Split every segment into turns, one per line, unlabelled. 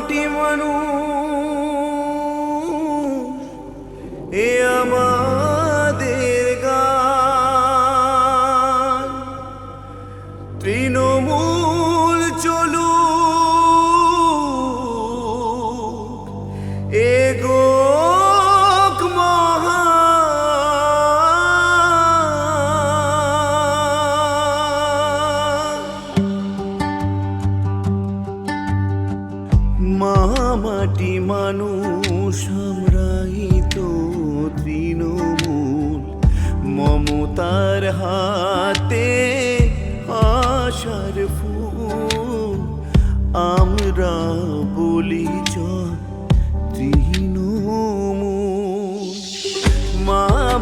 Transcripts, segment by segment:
মাটি মানুষ এ আমাদের গান। তৃণমূল চলুক এগোক মাটি মানুষ আমরাই তো তৃণমূল, মমতার হাতে আশার ফুল। আমরা বলি জয় তৃণমূল।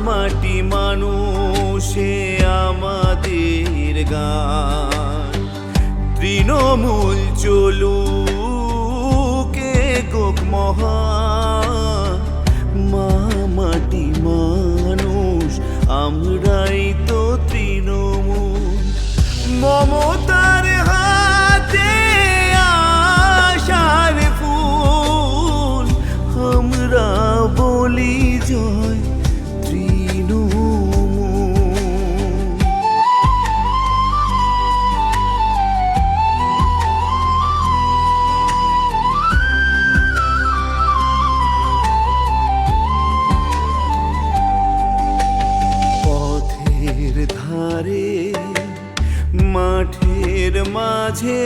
মাটি মানুষে আমাদের গান। তৃণমূল চলুক এগোক মহান। মাটি মানুষ আমরাই তো তৃণমূল, মমতার হাতে আশার ফুল। আমরা বলি জয় ধারে মাঠের মাঝে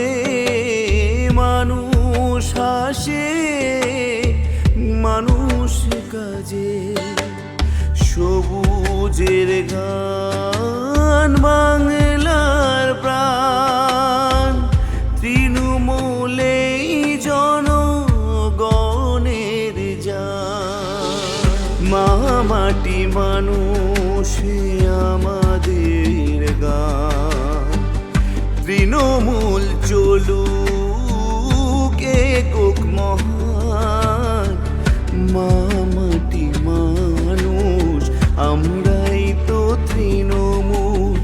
মানুষ আসে, মানুষ কাজে সবুজের গান বাংলার প্রাণ। তৃণমূলেই জনগণের জান। মাটি মানুষে আমাদের গান। তৃণমূল চলুক এগোক মহান। মাটি মানুষ আমরাই তো তৃণমূল,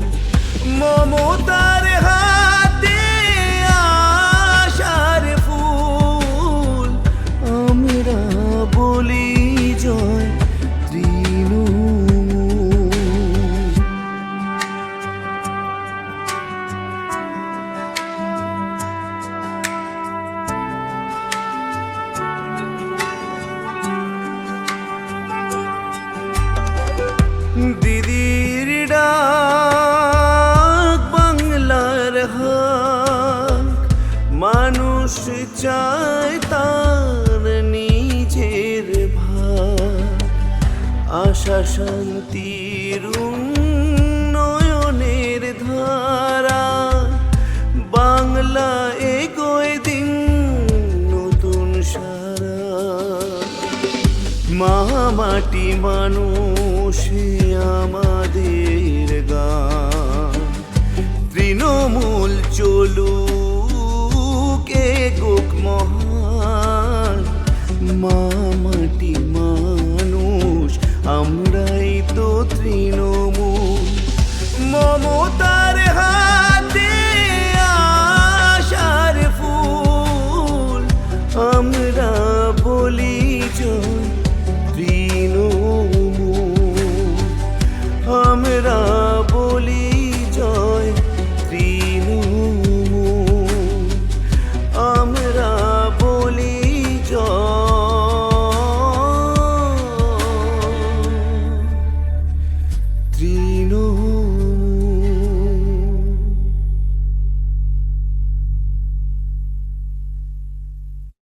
মমতার হাতে আশার ফুল। আমরা বলি জয় দিদির ডাক বাংলার হাক। মানুষ চায় তার নিজের ভাগ। আশা শান্তির উন্নয়নের ধারা। বাংলা এগোয় দিন নতুন সারা। মাটি মানুষে আমাদের গান। তৃণমূল চলুক এগোক মহান।